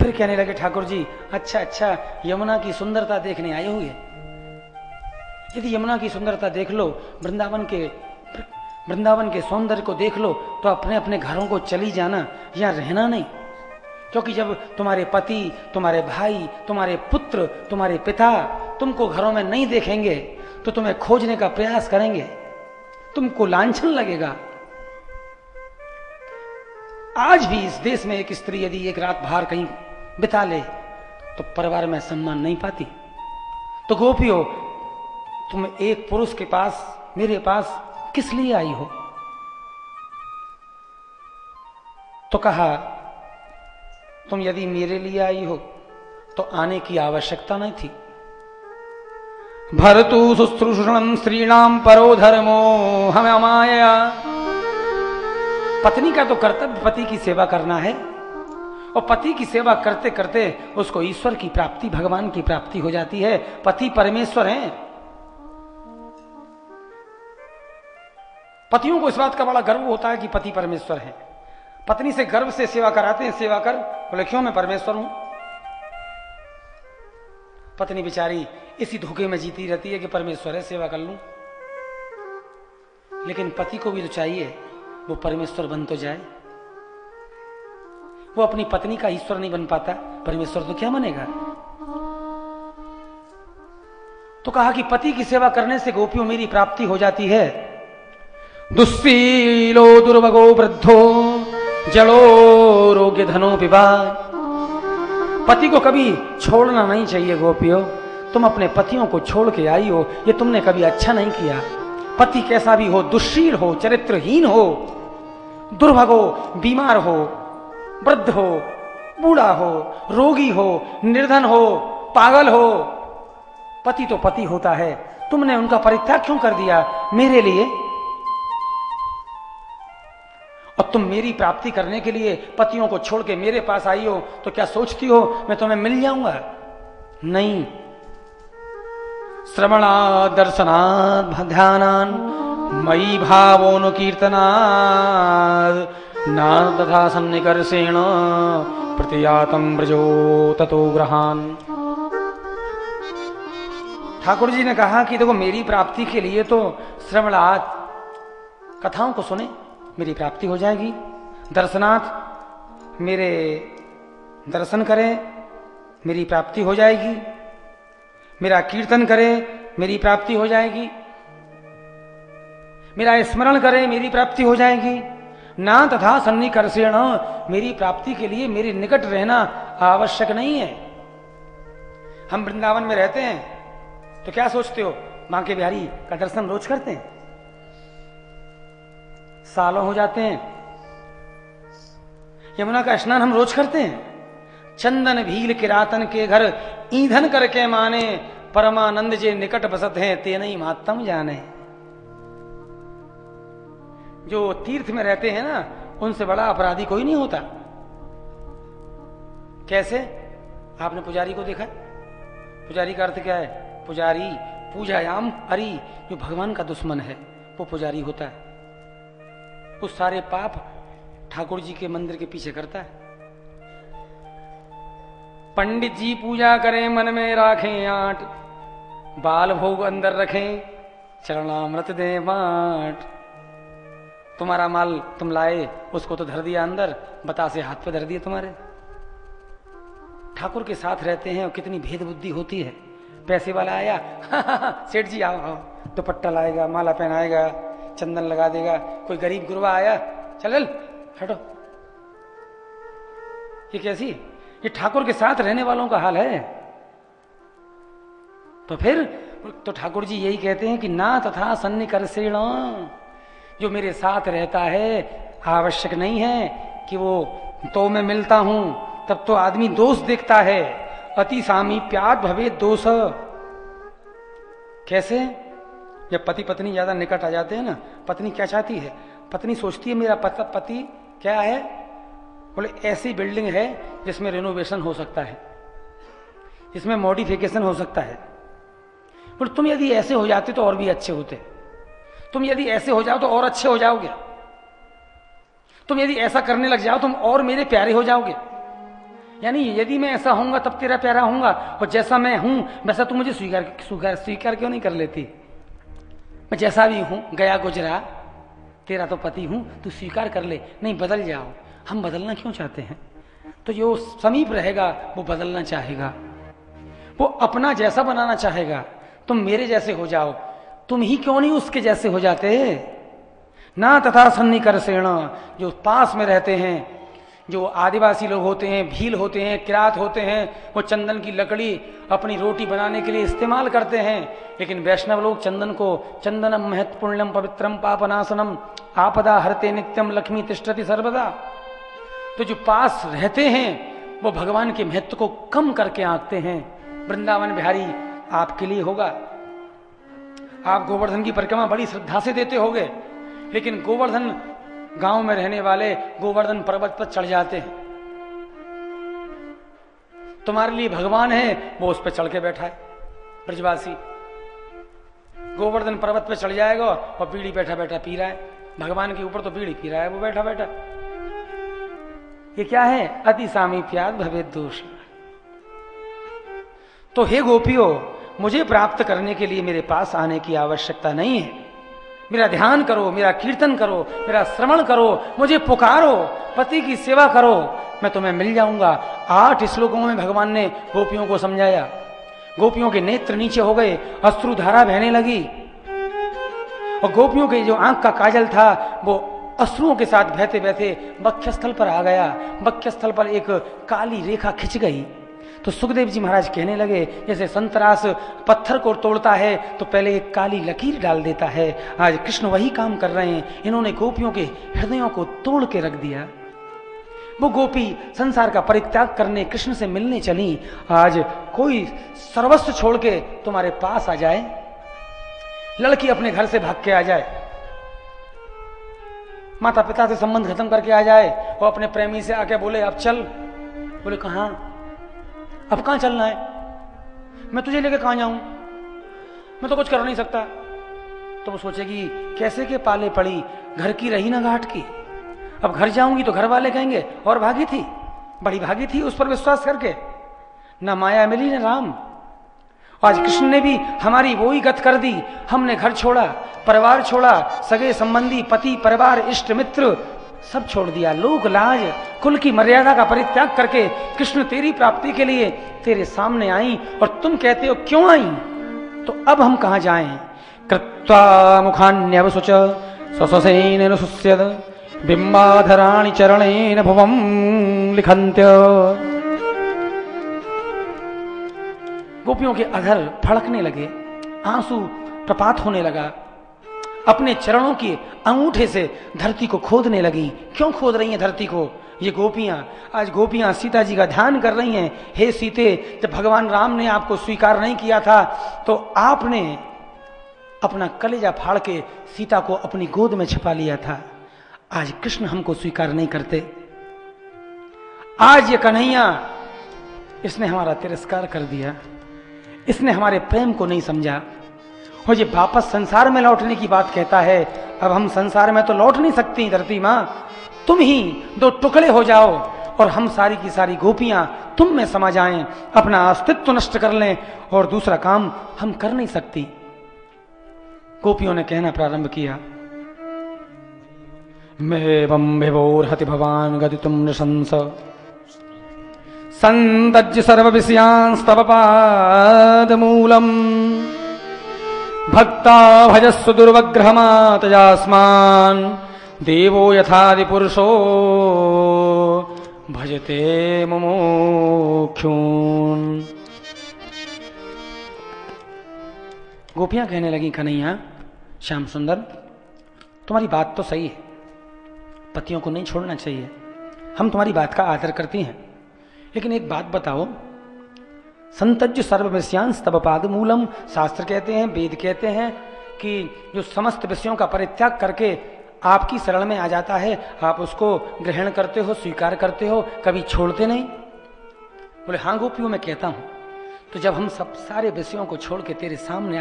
फिर कहने लगे ठाकुर जी, अच्छा अच्छा, यमुना की सुंदरता देखने आए हुए, यदि यमुना की सुंदरता देख लो, वृंदावन के सौंदर्य को देख लो, तो अपने अपने घरों को चली जाना, यहां रहना नहीं। क्योंकि जब तुम्हारे पति, तुम्हारे भाई, तुम्हारे पुत्र, तुम्हारे पिता तुमको घरों में नहीं देखेंगे तो तुम्हें खोजने का प्रयास करेंगे, तुमको लांछन लगेगा। आज भी इस देश में एक स्त्री यदि एक रात बाहर कहीं बिता ले तो परिवार में सम्मान नहीं पाती। तो गोपियों, तुम एक पुरुष के पास, मेरे पास किस लिए आई हो? तो कहा, तुम यदि मेरे लिए आई हो तो आने की आवश्यकता नहीं थी। भरतु शुश्रूषणं स्त्रीणाम परो धर्मो हम अमाया। पत्नी का तो कर्तव्य पति की सेवा करना है, और पति की सेवा करते करते उसको ईश्वर की प्राप्ति, भगवान की प्राप्ति हो जाती है। पति परमेश्वर हैं। पतियों को इस बात का बड़ा गर्व होता है कि पति परमेश्वर है। पत्नी से गर्व से सेवा कराते हैं, सेवा कर, बोले क्यों, मैं परमेश्वर हूं। पत्नी बेचारी इसी धोखे में जीती रहती है कि परमेश्वर है, सेवा कर लूं। लेकिन पति को भी तो चाहिए वो परमेश्वर बन तो जाए। वो अपनी पत्नी का ईश्वर नहीं बन पाता, परमेश्वर तो क्या बनेगा। तो कहा कि पति की सेवा करने से गोपियों मेरी प्राप्ति हो जाती है। दुस्सीलो दुर्भगो वृद्धो जड़ो रोग्य धनो पिबा। पति को कभी छोड़ना नहीं चाहिए गोपियों। तुम अपने पतियों को छोड़ के आई हो, ये तुमने कभी अच्छा नहीं किया। पति कैसा भी हो, दुश्शील हो, चरित्रहीन हो, दुर्भग हो, बीमार हो, वृद्ध हो, बूढ़ा हो, रोगी हो, निर्धन हो, पागल हो, पति तो पति होता है। तुमने उनका परित्याग क्यों कर दिया मेरे लिए? और तुम मेरी प्राप्ति करने के लिए पतियों को छोड़ के मेरे पास आई हो, तो क्या सोचती हो मैं तुम्हें मिल जाऊंगा? नहीं। श्रवणा दर्शनात् ध्यानान् मयि भावोनुकीर्तनात् न तथा सन्निकर्षेण प्रतियातं ब्रजो ततो ग्रहान्। ठाकुर जी ने कहा कि देखो, मेरी प्राप्ति के लिए तो श्रवणात्, कथाओं को सुने, मेरी प्राप्ति हो जाएगी। दर्शनाथ, मेरे दर्शन करें, मेरी प्राप्ति हो जाएगी। मेरा कीर्तन करें, मेरी प्राप्ति हो जाएगी। मेरा स्मरण करें, मेरी प्राप्ति हो जाएगी। ना तथा सन्निकर्षेण, मेरी प्राप्ति के लिए मेरे निकट रहना आवश्यक नहीं है। हम वृंदावन में रहते हैं तो क्या सोचते हो, मां के बिहारी का दर्शन रोज करते हैं, सालों हो जाते हैं। यमुना का स्नान हम रोज करते हैं। चंदन भील किरातन के घर ईंधन करके माने, परमानंद जे निकट बसत हैं ते नहीं महात्म जाने। जो तीर्थ में रहते हैं ना, उनसे बड़ा अपराधी कोई नहीं होता। कैसे? आपने पुजारी को देखा? पुजारी का अर्थ क्या है? पुजारी पूजायाम हरि, जो भगवान का दुश्मन है वो पुजारी होता है। वो सारे पाप ठाकुर जी के मंदिर के पीछे करता है। पंडित जी पूजा करें, मन में राखें आट, बाल भोग अंदर रखें, चरणामृत दें बाट। तुम्हारा माल तुम लाए, उसको तो धर दिया अंदर, बतासे हाथ पे धर दिए तुम्हारे। ठाकुर के साथ रहते हैं और कितनी भेद बुद्धि होती है। पैसे वाला आया, सेठ जी आओ आओ, दुपट्टा लाएगा, माला पहनाएगा, चंदन लगा देगा। कोई गरीब गुरबा आया, चल हटो। ये कैसी? ये ठाकुर के साथ रहने वालों का हाल है। तो फिर तो ठाकुर जी यही कहते हैं कि ना तथा सन्निकर्षेण, जो मेरे साथ रहता है आवश्यक नहीं है कि वो तो मैं मिलता हूं तब तो आदमी दोष देखता है। अति सामीप्यात् भवेत् दोष। कैसे? जब पति पत्नी ज्यादा निकट आ जाते हैं ना, पत्नी क्या चाहती है? पत्नी सोचती है मेरा पति क्या है, बोले ऐसी बिल्डिंग है जिसमें रिनोवेशन हो सकता है, जिसमें मॉडिफिकेशन हो सकता है। बोले तुम यदि ऐसे हो जाते तो और भी अच्छे होते, तुम यदि ऐसे हो जाओ तो और अच्छे हो जाओगे, तुम यदि ऐसा करने लग जाओ तुम और मेरे प्यारे हो जाओगे। यानी यदि मैं ऐसा होऊंगा तब तेरा प्यारा होऊंगा, और जैसा मैं हूं वैसा तू मुझे स्वीकार क्यों नहीं कर लेती? मैं जैसा भी हूं, गया गुजरा, तेरा तो पति हूं, तू स्वीकार कर ले। नहीं, बदल जाओ। हम बदलना क्यों चाहते हैं? तो जो समीप रहेगा वो बदलना चाहेगा, वो अपना जैसा बनाना चाहेगा। तुम मेरे जैसे हो जाओ, तुम ही क्यों नहीं उसके जैसे हो जाते? ना तथा सन्निकर्षेण, जो पास में रहते हैं, जो आदिवासी लोग होते हैं, भील होते हैं, किरात होते हैं, वो चंदन की लकड़ी अपनी रोटी बनाने के लिए इस्तेमाल करते हैं। लेकिन वैष्णव लोग चंदन को चंदनम महत् पुण्यम पवित्रम पापनाशनम आपदा हरते नित्यम लक्ष्मी तिष्ठति सर्वदा। तो जो पास रहते हैं वो भगवान के महत्व को कम करके आंकते हैं। वृंदावन बिहारी आपके लिए होगा, आप गोवर्धन की परिक्रमा बड़ी श्रद्धा से देते होगे, लेकिन गोवर्धन गांव में रहने वाले गोवर्धन पर्वत पर चढ़ जाते हैं। तुम्हारे लिए भगवान है, वो उस पर चढ़ के बैठा है। ब्रजवासी गोवर्धन पर्वत पर चढ़ जाएगा और बीड़ी बैठा बैठा पी रहा है। भगवान के ऊपर तो बीड़ी पी रहा है वो बैठा बैठा। ये क्या है? अति सामीप्याद भवेद दोष। तो हे गोपियों, मुझे प्राप्त करने के लिए मेरे पास आने की आवश्यकता नहीं है। मेरा ध्यान करो, मेरा कीर्तन करो, मेरा श्रवण करो, मुझे पुकारो, पति की सेवा करो, मैं तुम्हें मिल जाऊंगा। 8 श्लोकों में भगवान ने गोपियों को समझाया। गोपियों के नेत्र नीचे हो गए, अश्रुधारा बहने लगी, और गोपियों के जो आंख का काजल था वो अश्रुओं के साथ बहते बहते वक्षस्थल पर आ गया। वक्षस्थल पर एक काली रेखा खिंच गई। तो सुखदेव जी महाराज कहने लगे, जैसे संतरास पत्थर को तोड़ता है तो पहले एक काली लकीर डाल देता है, आज कृष्ण वही काम कर रहे हैं। इन्होंने गोपियों के हृदयों को तोड़ के रख दिया। वो गोपी संसार का परित्याग करने कृष्ण से मिलने चली। आज कोई सर्वस्व छोड़ के तुम्हारे पास आ जाए, लड़की अपने घर से भाग के आ जाए, माता पिता से संबंध खत्म करके आ जाए, वो अपने प्रेमी से आके बोले अब चल। बोले कहां? अब कहां चलना है? मैं तुझे लेके कहां जाऊं? मैं तो कुछ कर नहीं सकता। तो वो सोचेगी कैसे के पाले पड़ी, घर की रही ना घाट की। अब घर जाऊंगी तो घर वाले कहेंगे और भागी थी, बड़ी भागी थी उस पर विश्वास करके, ना माया मिली ना राम। आज कृष्ण ने भी हमारी वो ही गत कर दी। हमने घर छोड़ा, परिवार छोड़ा, सगे संबंधी, पति, परिवार, इष्ट मित्र सब छोड़ दिया। लोक लाज, कुल की मर्यादा का परित्याग करके कृष्ण तेरी प्राप्ति के लिए तेरे सामने आई, और तुम कहते हो क्यों आई? तो अब हम कहां जाएं? कृत्वा मुखान्यवसुच स्वस्वसेन सुस्यद बिंबाधराणि चरणेन भुवं लिखन्त्य। गोपियों के अधर फड़कने लगे, आंसू प्रपात होने लगा। अपने चरणों के अंगूठे से धरती को खोदने लगी। क्यों खोद रही हैं धरती को ये गोपियां? आज गोपियां सीता जी का ध्यान कर रही हैं। हे सीते, जब भगवान राम ने आपको स्वीकार नहीं किया था तो आपने अपना कलेजा फाड़ के सीता को अपनी गोद में छिपा लिया था। आज कृष्ण हमको स्वीकार नहीं करते। आज ये कन्हैया, इसने हमारा तिरस्कार कर दिया, इसने हमारे प्रेम को नहीं समझा, और ये वापस संसार में लौटने की बात कहता है। अब हम संसार में तो लौट नहीं सकती धरती मां, तुम ही 2 टुकड़े हो जाओ और हम सारी की सारी गोपियां तुम में समा जाएं, अपना अस्तित्व नष्ट कर लें, और दूसरा काम हम कर नहीं सकती। गोपियों ने कहना प्रारंभ किया, मेवं विभोर्हति भवान गदितुम नृशंस संदज्य सर्वविषयांस्तव पादमूलम् भक्ता भजस्व दुर्वग्रहमातजास्मान् देवो यथादिपुरुषो भजते मुमुक्षून्। गोपियां कहने लगी, कन्हैया श्याम सुंदर, तुम्हारी बात तो सही है, पतियों को नहीं छोड़ना चाहिए, हम तुम्हारी बात का आदर करती हैं, लेकिन एक बात बताओ, संतज्य सर्वविषयांस्तव पादमूलम, शास्त्र कहते हैं, वेद कहते हैं कि जो समस्त विषयों का परित्याग करके आपकी शरण में आ जाता है, आप उसको ग्रहण करते हो, स्वीकार करते हो, कभी छोड़ते नहीं। बोले हाँ गोपियों मैं कहता हूं। तो जब हम सब सारे विषयों को छोड़ के तेरे सामने